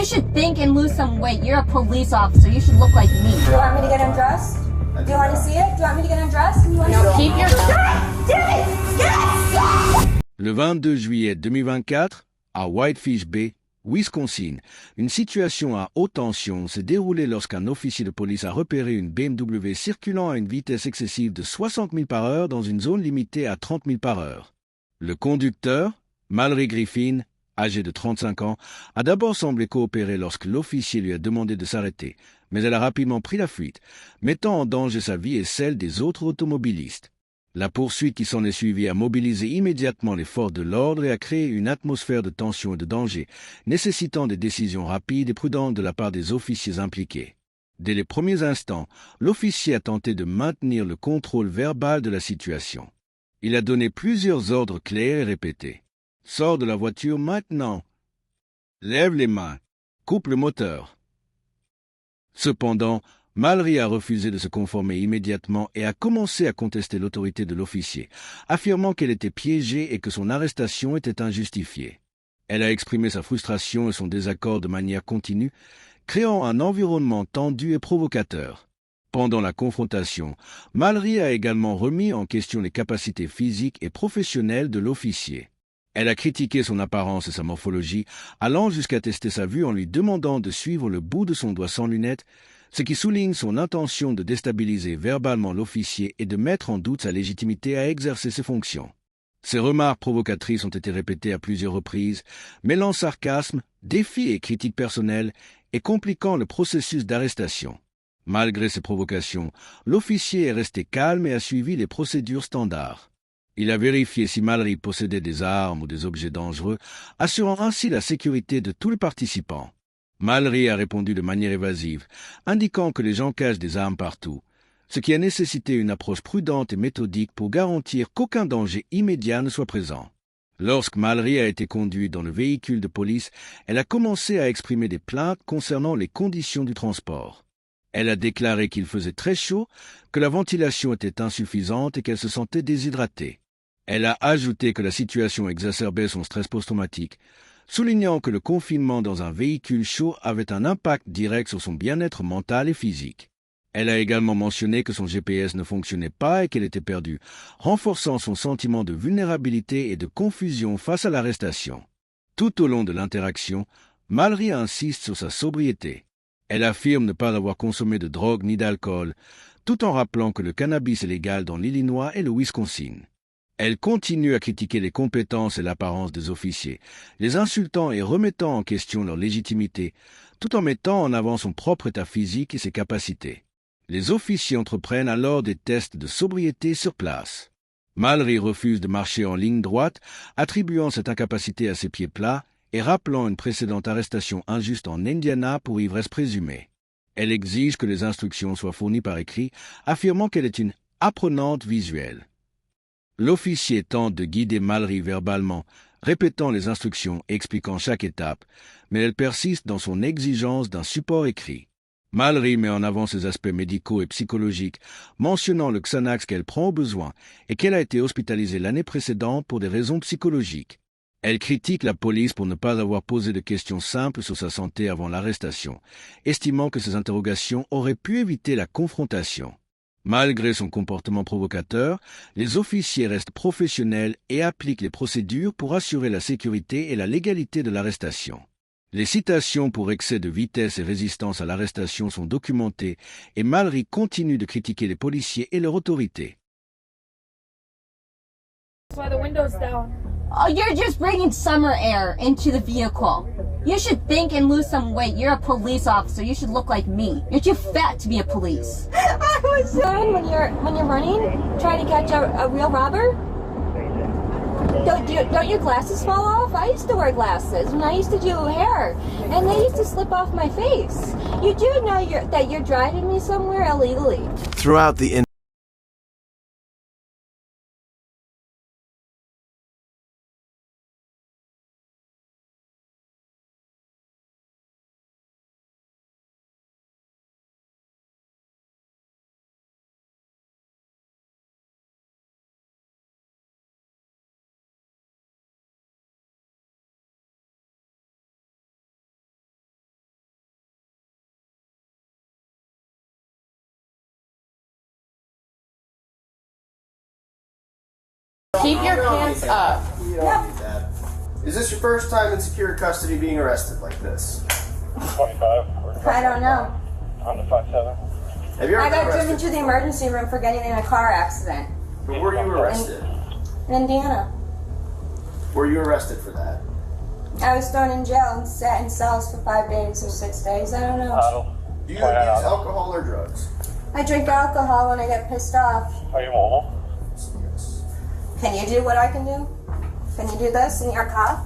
You should think and lose some weight. You're a police officer. You should look like me. Do you want me to get undressed? Do you want to see it? Do you want me to get undressed? Keep your... Le 22 juillet 2024, à Whitefish Bay, Wisconsin, une situation à haute tension s'est déroulée lorsqu'un officier de police a repéré une BMW circulant à une vitesse excessive de 60 000 par heure dans une zone limitée à 30 000 par heure. Le conducteur, Mallory Griffin, âgée de 35 ans, a d'abord semblé coopérer lorsque l'officier lui a demandé de s'arrêter, mais elle a rapidement pris la fuite, mettant en danger sa vie et celle des autres automobilistes. La poursuite qui s'en est suivie a mobilisé immédiatement les forces de l'ordre et a créé une atmosphère de tension et de danger, nécessitant des décisions rapides et prudentes de la part des officiers impliqués. Dès les premiers instants, l'officier a tenté de maintenir le contrôle verbal de la situation. Il a donné plusieurs ordres clairs et répétés. « Sors de la voiture maintenant !»« Lève les mains !»« Coupe le moteur !» Cependant, Mallory a refusé de se conformer immédiatement et a commencé à contester l'autorité de l'officier, affirmant qu'elle était piégée et que son arrestation était injustifiée. Elle a exprimé sa frustration et son désaccord de manière continue, créant un environnement tendu et provocateur. Pendant la confrontation, Mallory a également remis en question les capacités physiques et professionnelles de l'officier. Elle a critiqué son apparence et sa morphologie, allant jusqu'à tester sa vue en lui demandant de suivre le bout de son doigt sans lunettes, ce qui souligne son intention de déstabiliser verbalement l'officier et de mettre en doute sa légitimité à exercer ses fonctions. Ces remarques provocatrices ont été répétées à plusieurs reprises, mêlant sarcasme, défis et critiques personnelles et compliquant le processus d'arrestation. Malgré ces provocations, l'officier est resté calme et a suivi les procédures standards. Il a vérifié si Mallory possédait des armes ou des objets dangereux, assurant ainsi la sécurité de tous les participants. Mallory a répondu de manière évasive, indiquant que les gens cachent des armes partout, ce qui a nécessité une approche prudente et méthodique pour garantir qu'aucun danger immédiat ne soit présent. Lorsque Mallory a été conduite dans le véhicule de police, elle a commencé à exprimer des plaintes concernant les conditions du transport. Elle a déclaré qu'il faisait très chaud, que la ventilation était insuffisante et qu'elle se sentait déshydratée. Elle a ajouté que la situation exacerbait son stress post-traumatique, soulignant que le confinement dans un véhicule chaud avait un impact direct sur son bien-être mental et physique. Elle a également mentionné que son GPS ne fonctionnait pas et qu'elle était perdue, renforçant son sentiment de vulnérabilité et de confusion face à l'arrestation. Tout au long de l'interaction, Mallory insiste sur sa sobriété. Elle affirme ne pas avoir consommé de drogue ni d'alcool, tout en rappelant que le cannabis est légal dans l'Illinois et le Wisconsin. Elle continue à critiquer les compétences et l'apparence des officiers, les insultant et remettant en question leur légitimité, tout en mettant en avant son propre état physique et ses capacités. Les officiers entreprennent alors des tests de sobriété sur place. Mallory refuse de marcher en ligne droite, attribuant cette incapacité à ses pieds plats et rappelant une précédente arrestation injuste en Indiana pour ivresse présumée. Elle exige que les instructions soient fournies par écrit, affirmant qu'elle est une apprenante visuelle. L'officier tente de guider Mallory verbalement, répétant les instructions et expliquant chaque étape, mais elle persiste dans son exigence d'un support écrit. Mallory met en avant ses aspects médicaux et psychologiques, mentionnant le Xanax qu'elle prend au besoin et qu'elle a été hospitalisée l'année précédente pour des raisons psychologiques. Elle critique la police pour ne pas avoir posé de questions simples sur sa santé avant l'arrestation, estimant que ces interrogations auraient pu éviter la confrontation. Malgré son comportement provocateur, les officiers restent professionnels et appliquent les procédures pour assurer la sécurité et la légalité de l'arrestation. Les citations pour excès de vitesse et résistance à l'arrestation sont documentées et Mallory continue de critiquer les policiers et leur autorité. Why the windows down? Oh, you're just bringing summer air into the vehicle. You should think and lose some weight. You're a police officer. You should look like me. You're too fat to be a police. I was done when you're running, trying to catch a real robber. Don't your glasses fall off? I used to wear glasses when I used to do hair, and they used to slip off my face. You do know that you're driving me somewhere illegally. Throughout the Keep your pants up. You don't need that. Is this your first time in secure custody being arrested like this? 25. I don't know. On the 57. Have you ever I been got driven arrested? to the emergency room for getting in a car accident But were you arrested? in Indiana. Were you arrested for that? I was thrown in jail and sat in cells for 5 days or 6 days. I don't know. Huddle. Do you Why not? use alcohol or drugs? I drink alcohol when I get pissed off. Are you mobile? Yes. Can you do what I can do? Can you do this in your car?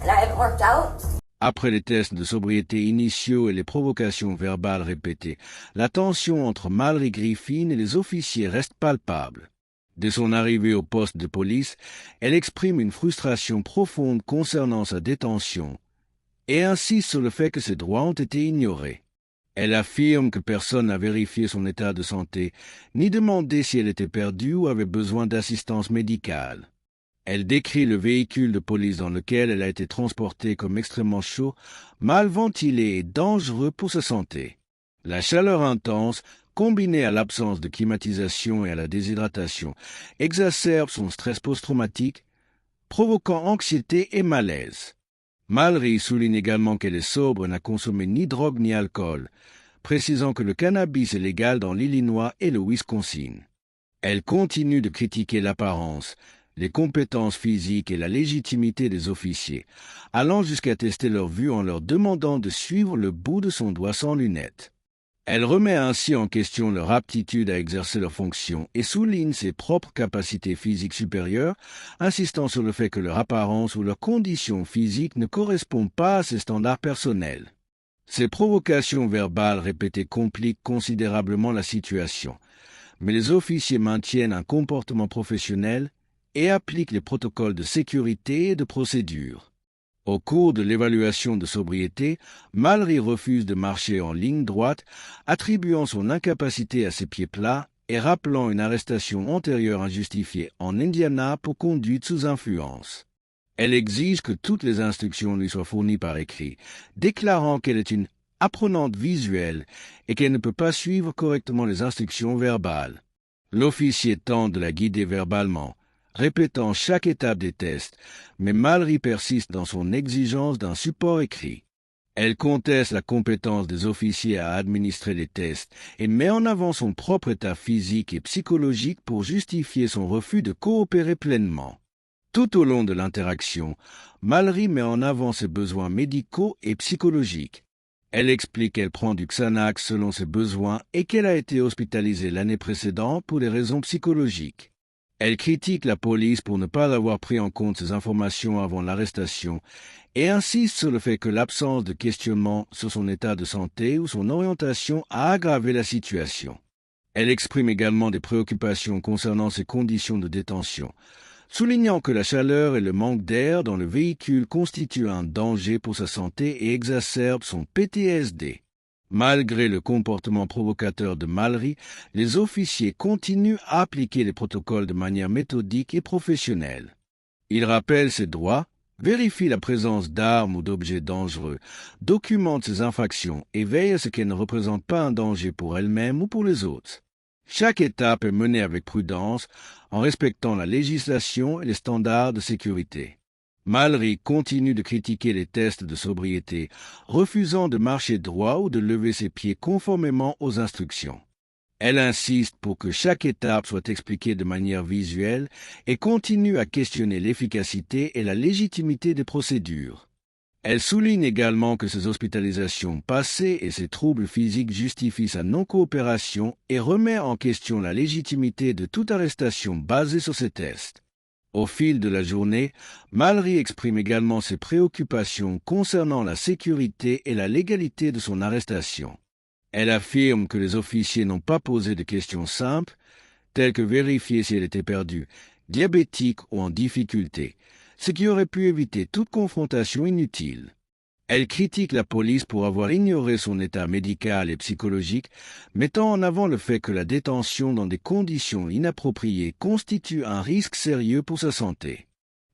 And I haven't worked out? Après les tests de sobriété initiaux et les provocations verbales répétées, la tension entre Mallory Griffin et les officiers reste palpable. Dès son arrivée au poste de police, elle exprime une frustration profonde concernant sa détention et insiste sur le fait que ses droits ont été ignorés. Elle affirme que personne n'a vérifié son état de santé, ni demandé si elle était perdue ou avait besoin d'assistance médicale. Elle décrit le véhicule de police dans lequel elle a été transportée comme extrêmement chaud, mal ventilé et dangereux pour sa santé. La chaleur intense, combinée à l'absence de climatisation et à la déshydratation, exacerbe son stress post-traumatique, provoquant anxiété et malaise. Mallory souligne également qu'elle est sobre et n'a consommé ni drogue ni alcool, précisant que le cannabis est légal dans l'Illinois et le Wisconsin. Elle continue de critiquer l'apparence, les compétences physiques et la légitimité des officiers, allant jusqu'à tester leur vue en leur demandant de suivre le bout de son doigt sans lunettes. Elle remet ainsi en question leur aptitude à exercer leurs fonctions et souligne ses propres capacités physiques supérieures, insistant sur le fait que leur apparence ou leur condition physique ne correspondent pas à ses standards personnels. Ces provocations verbales répétées compliquent considérablement la situation, mais les officiers maintiennent un comportement professionnel et appliquent les protocoles de sécurité et de procédure. Au cours de l'évaluation de sobriété, Mallory refuse de marcher en ligne droite, attribuant son incapacité à ses pieds plats et rappelant une arrestation antérieure injustifiée en Indiana pour conduite sous influence. Elle exige que toutes les instructions lui soient fournies par écrit, déclarant qu'elle est une apprenante visuelle et qu'elle ne peut pas suivre correctement les instructions verbales. L'officier tente de la guider verbalement, répétant chaque étape des tests, mais Mallory persiste dans son exigence d'un support écrit. Elle conteste la compétence des officiers à administrer les tests et met en avant son propre état physique et psychologique pour justifier son refus de coopérer pleinement. Tout au long de l'interaction, Mallory met en avant ses besoins médicaux et psychologiques. Elle explique qu'elle prend du Xanax selon ses besoins et qu'elle a été hospitalisée l'année précédente pour des raisons psychologiques. Elle critique la police pour ne pas avoir pris en compte ces informations avant l'arrestation et insiste sur le fait que l'absence de questionnement sur son état de santé ou son orientation a aggravé la situation. Elle exprime également des préoccupations concernant ses conditions de détention, soulignant que la chaleur et le manque d'air dans le véhicule constituent un danger pour sa santé et exacerbent son PTSD. Malgré le comportement provocateur de Mallory, les officiers continuent à appliquer les protocoles de manière méthodique et professionnelle. Ils rappellent ses droits, vérifient la présence d'armes ou d'objets dangereux, documentent ses infractions et veillent à ce qu'elles ne représentent pas un danger pour elles-mêmes ou pour les autres. Chaque étape est menée avec prudence, en respectant la législation et les standards de sécurité. Mallory continue de critiquer les tests de sobriété, refusant de marcher droit ou de lever ses pieds conformément aux instructions. Elle insiste pour que chaque étape soit expliquée de manière visuelle et continue à questionner l'efficacité et la légitimité des procédures. Elle souligne également que ses hospitalisations passées et ses troubles physiques justifient sa non-coopération et remet en question la légitimité de toute arrestation basée sur ces tests. Au fil de la journée, Mallory exprime également ses préoccupations concernant la sécurité et la légalité de son arrestation. Elle affirme que les officiers n'ont pas posé de questions simples, telles que vérifier si elle était perdue, diabétique ou en difficulté, ce qui aurait pu éviter toute confrontation inutile. Elle critique la police pour avoir ignoré son état médical et psychologique, mettant en avant le fait que la détention dans des conditions inappropriées constitue un risque sérieux pour sa santé.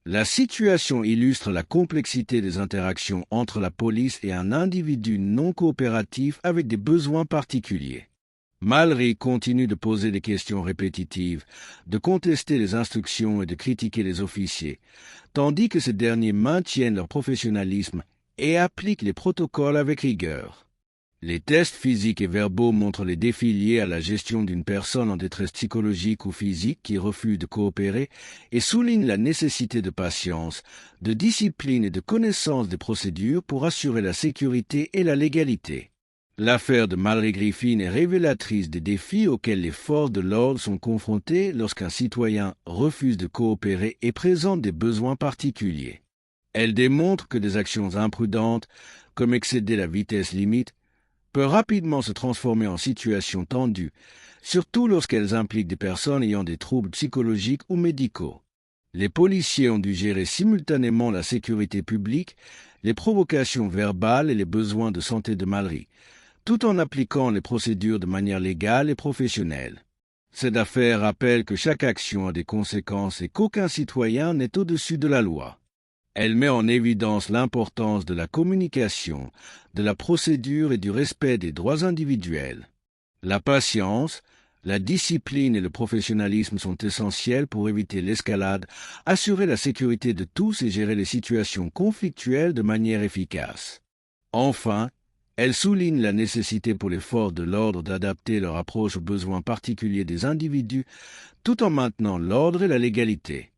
La situation illustre la complexité des interactions entre la police et un individu non coopératif avec des besoins particuliers. Mallory continue de poser des questions répétitives, de contester les instructions et de critiquer les officiers, tandis que ces derniers maintiennent leur professionnalisme et appliquent les protocoles avec rigueur. Les tests physiques et verbaux montrent les défis liés à la gestion d'une personne en détresse psychologique ou physique qui refuse de coopérer et soulignent la nécessité de patience, de discipline et de connaissance des procédures pour assurer la sécurité et la légalité. L'affaire de Mallory Griffin est révélatrice des défis auxquels les forces de l'ordre sont confrontées lorsqu'un citoyen refuse de coopérer et présente des besoins particuliers. Elle démontre que des actions imprudentes, comme excéder la vitesse limite, peuvent rapidement se transformer en situation tendue, surtout lorsqu'elles impliquent des personnes ayant des troubles psychologiques ou médicaux. Les policiers ont dû gérer simultanément la sécurité publique, les provocations verbales et les besoins de santé de Mallory, tout en appliquant les procédures de manière légale et professionnelle. Cette affaire rappelle que chaque action a des conséquences et qu'aucun citoyen n'est au-dessus de la loi. Elle met en évidence l'importance de la communication, de la procédure et du respect des droits individuels. La patience, la discipline et le professionnalisme sont essentiels pour éviter l'escalade, assurer la sécurité de tous et gérer les situations conflictuelles de manière efficace. Enfin, elle souligne la nécessité pour les forces de l'ordre d'adapter leur approche aux besoins particuliers des individus tout en maintenant l'ordre et la légalité.